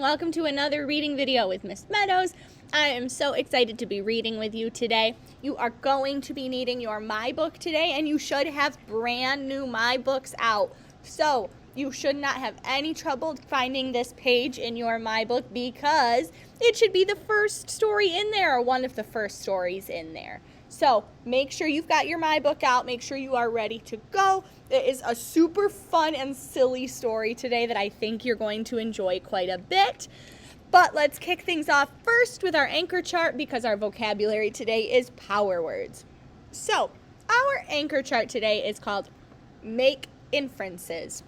welcome to another reading video with Miss Meadows. I am so excited to be reading with you today. You are going to be needing your My Book today, and you should have brand new My Books out. So you should not have any trouble finding this page in your My Book because it should be the first story in there or one of the first stories in there. So make sure you've got your My Book out. Make sure you are ready to go. It is a super fun and silly story today that I think you're going to enjoy quite a bit. But let's kick things off first with our anchor chart because our vocabulary today is power words. So our anchor chart today is called Make Inferences.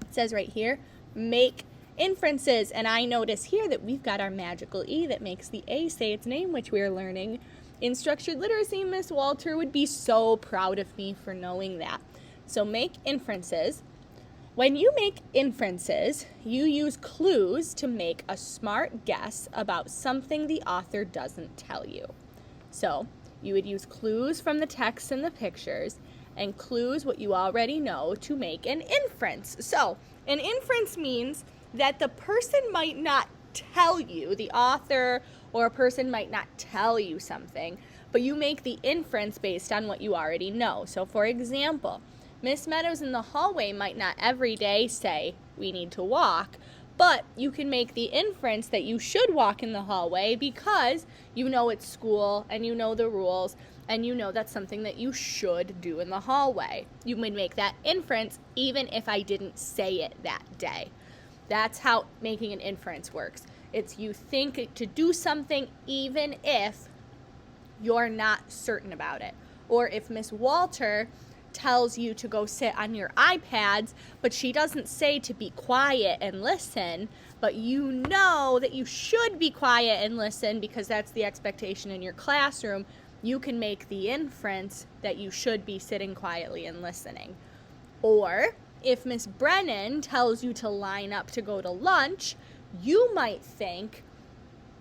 It says right here, make inferences. And I notice here that we've got our magical E that makes the A say its name, which we are learning in structured literacy. Miss Walter would be so proud of me for knowing that. So make inferences. When you make inferences, you use clues to make a smart guess about something the author doesn't tell you. So you would use clues from the text and the pictures and clues what you already know to make an inference. So an inference means that the person might not tell you, the author or a person might not tell you something, but you make the inference based on what you already know. So for example, Miss Meadows in the hallway might not every day say, we need to walk, but you can make the inference that you should walk in the hallway because you know it's school and you know the rules and you know that's something that you should do in the hallway. You would make that inference even if I didn't say it that day. That's how making an inference works. It's you think to do something even if you're not certain about it. Or if Miss Walter tells you to go sit on your iPads, but she doesn't say to be quiet and listen, but you know that you should be quiet and listen because that's the expectation in your classroom, you can make the inference that you should be sitting quietly and listening. Or if Miss Brennan tells you to line up to go to lunch, you might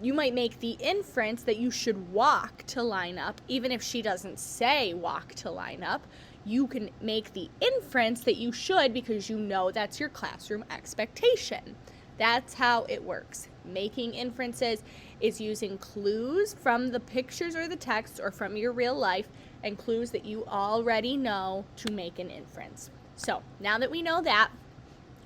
make the inference that you should walk to line up, even if she doesn't say walk to line up. You can make the inference that you should because you know that's your classroom expectation. That's how it works. Making inferences is using clues from the pictures or the text or from your real life and clues that you already know to make an inference. So now that we know that,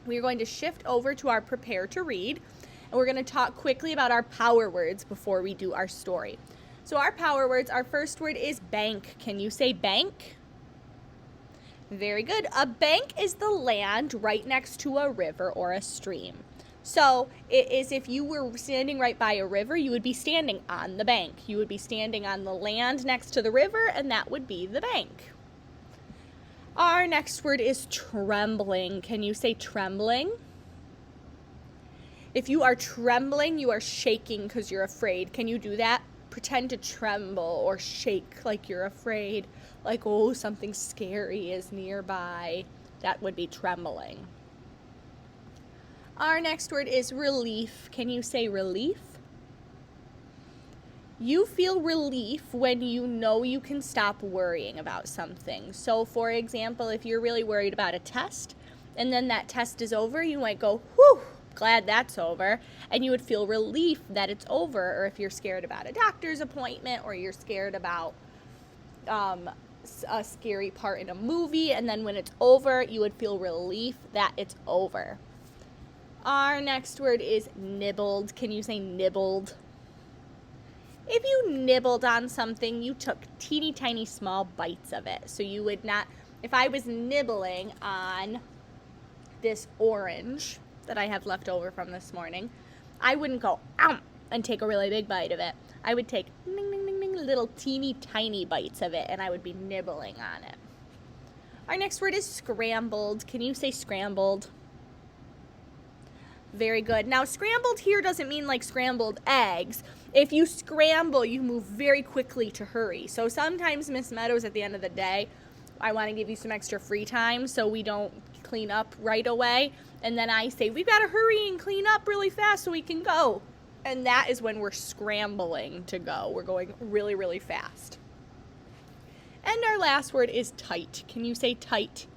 we're going to shift over to our prepare to read, and we're going to talk quickly about our power words before we do our story. So our power words, our first word is bank. Can you say bank? Very good. A bank is the land right next to a river or a stream. So it is if you were standing right by a river, you would be standing on the bank. You would be standing on the land next to the river, and that would be the bank. Our next word is trembling. Can you say trembling? If you are trembling, you are shaking because you're afraid. Can you do that? Pretend to tremble or shake like you're afraid, like, oh, something scary is nearby. That would be trembling. Our next word is relief. Can you say relief? You feel relief when you know you can stop worrying about something. So, for example, if you're really worried about a test and then that test is over, you might go, whew, glad that's over, and you would feel relief that it's over. Or if you're scared about a doctor's appointment or you're scared about a scary part in a movie, and then when it's over, you would feel relief that it's over. Our next word is nibbled. Can you say nibbled? If you nibbled on something, you took teeny tiny small bites of it. So you would not, if I was nibbling on this orange that I have left over from this morning, I wouldn't go and take a really big bite of it. I would take little teeny tiny bites of it, and I would be nibbling on it. Our next word is scrambled. Can you say scrambled? Very good. Now, scrambled here doesn't mean like scrambled eggs. If you scramble, you move very quickly to hurry. So sometimes, Miss Meadows, at the end of the day, I want to give you some extra free time so we don't clean up right away. And then I say, we've got to hurry and clean up really fast so we can go. And that is when we're scrambling to go. We're going really, really fast. And our last word is tight. Can you say tight?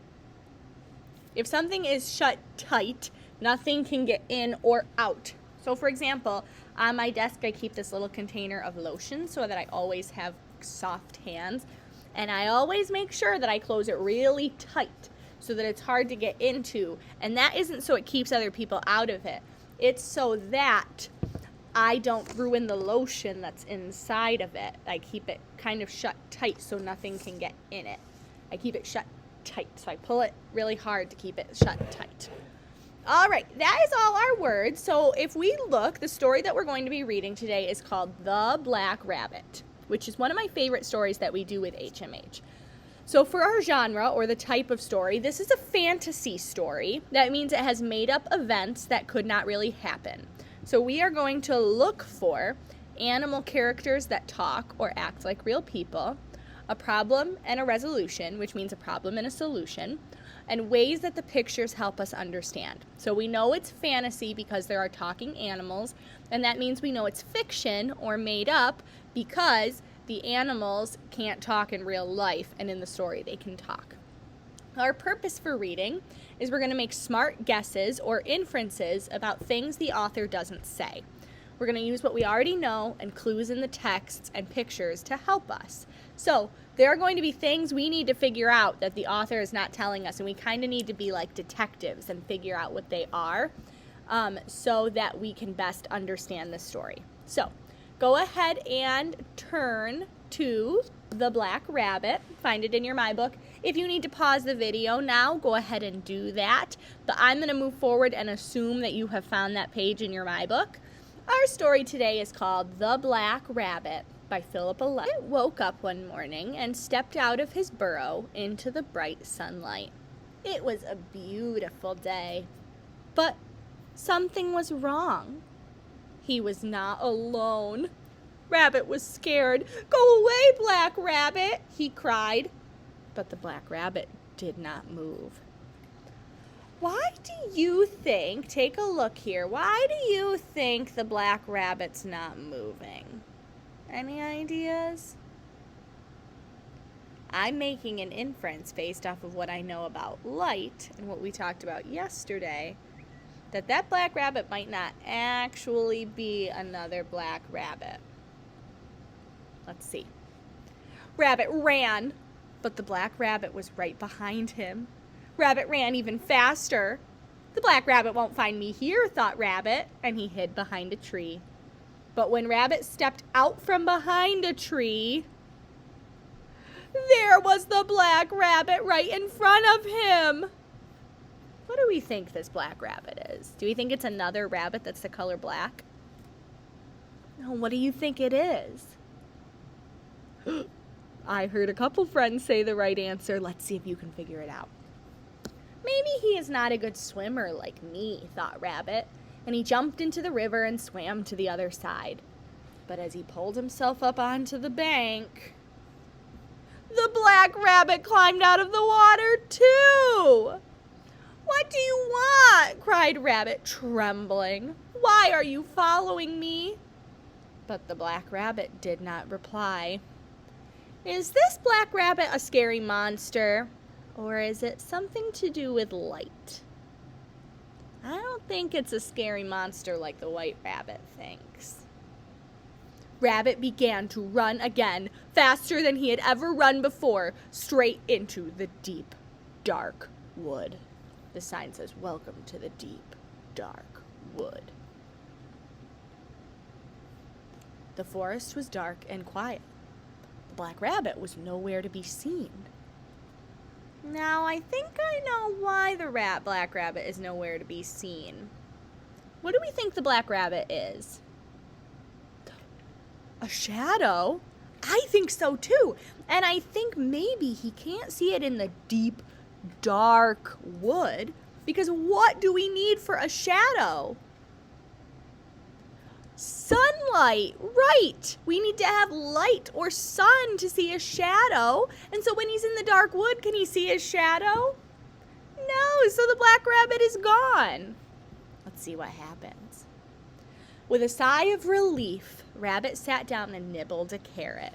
If something is shut tight, nothing can get in or out. So for example, on my desk I keep this little container of lotion so that I always have soft hands. And I always make sure that I close it really tight so that it's hard to get into. And that isn't so it keeps other people out of it. It's so that I don't ruin the lotion that's inside of it. I keep it kind of shut tight so nothing can get in it. I keep it shut tight. So I pull it really hard to keep it shut tight. All right, that is all our words. So if we look, the story that we're going to be reading today is called The Black Rabbit, which is one of my favorite stories that we do with HMH. So for our genre, or the type of story, this is a fantasy story. That means it has made up events that could not really happen. So we are going to look for animal characters that talk or act like real people, a problem and a resolution, which means a problem and a solution, and ways that the pictures help us understand. So we know it's fantasy because there are talking animals, and that means we know it's fiction or made up because the animals can't talk in real life, and in the story they can talk. Our purpose for reading is we're going to make smart guesses or inferences about things the author doesn't say. We're going to use what we already know and clues in the texts and pictures to help us. So there are going to be things we need to figure out that the author is not telling us, and we kind of need to be like detectives and figure out what they are so that we can best understand the story. So go ahead and turn to The Black Rabbit. Find it in your My Book. If you need to pause the video now, go ahead and do that. But I'm going to move forward and assume that you have found that page in your My Book. Our story today is called The Black Rabbit by Philip Rabbit woke up one morning and stepped out of his burrow into the bright sunlight. It was a beautiful day, but something was wrong. He was not alone. Rabbit was scared. "Go away, Black Rabbit," he cried. But the Black Rabbit did not move. Why do you think, take a look here, why do you think the Black Rabbit's not moving? Any ideas? I'm making an inference based off of what I know about light and what we talked about yesterday, that Black Rabbit might not actually be another Black Rabbit. Let's see. Rabbit ran, but the Black Rabbit was right behind him. Rabbit ran even faster. "The Black Rabbit won't find me here," thought Rabbit, and he hid behind a tree. But when Rabbit stepped out from behind a tree, there was the Black Rabbit right in front of him. What do we think this Black Rabbit is? Do we think it's another rabbit that's the color black? No, what do you think it is? I heard a couple friends say the right answer. Let's see if you can figure it out. Maybe he is not a good swimmer like me, thought Rabbit, and he jumped into the river and swam to the other side. But as he pulled himself up onto the bank, the Black Rabbit climbed out of the water too. "What do you want?" cried Rabbit, trembling. "Why are you following me?" But the Black Rabbit did not reply. Is this Black Rabbit a scary monster? Or is it something to do with light? I don't think it's a scary monster like the White Rabbit thinks. Rabbit began to run again, faster than he had ever run before, straight into the deep, dark wood. The sign says, "Welcome to the deep, dark wood." The forest was dark and quiet. The Black Rabbit was nowhere to be seen. Now, I think I know why the Black Rabbit is nowhere to be seen. What do we think the Black Rabbit is? A shadow? I think so too. And I think maybe he can't see it in the deep, dark wood, because what do we need for a shadow? Sunlight, right. We need to have light or sun to see a shadow. And so when he's in the dark wood, can he see his shadow? No, so the Black Rabbit is gone. Let's see what happens. With a sigh of relief, Rabbit sat down and nibbled a carrot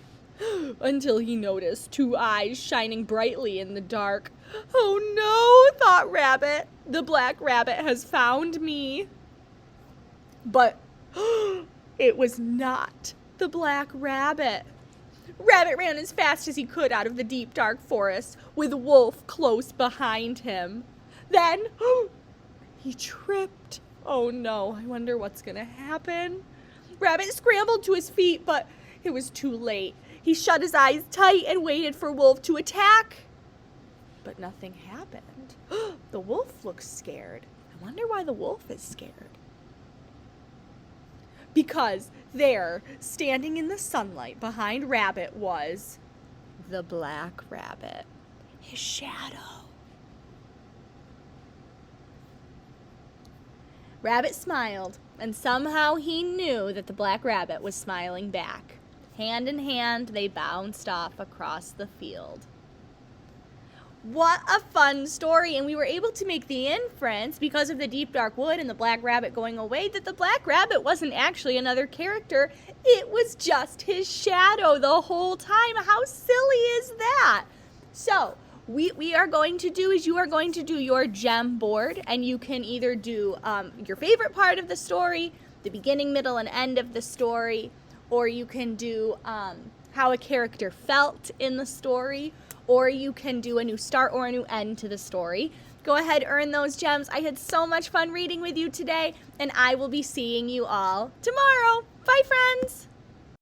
until he noticed two eyes shining brightly in the dark. "Oh no," thought Rabbit, "the Black Rabbit has found me." But it was not the Black Rabbit. Rabbit ran as fast as he could out of the deep, dark forest, with Wolf close behind him. Then, he tripped. Oh no, I wonder what's gonna happen. Rabbit scrambled to his feet, but it was too late. He shut his eyes tight and waited for Wolf to attack. But nothing happened. The wolf looks scared. I wonder why the wolf is scared. Because there, standing in the sunlight behind Rabbit, was the Black Rabbit, his shadow. Rabbit smiled, and somehow he knew that the Black Rabbit was smiling back. Hand in hand, they bounced off across the field. What a fun story, and we were able to make the inference, because of the deep dark wood and the Black Rabbit going away, that the Black Rabbit wasn't actually another character. It was just his shadow the whole time. How silly is that? So, we are going to do is you are going to do your gem board, and you can either do your favorite part of the story, the beginning, middle, and end of the story, or you can do how a character felt in the story, or you can do a new start or a new end to the story. Go ahead, earn those gems. I had so much fun reading with you today, and I will be seeing you all tomorrow. Bye, friends.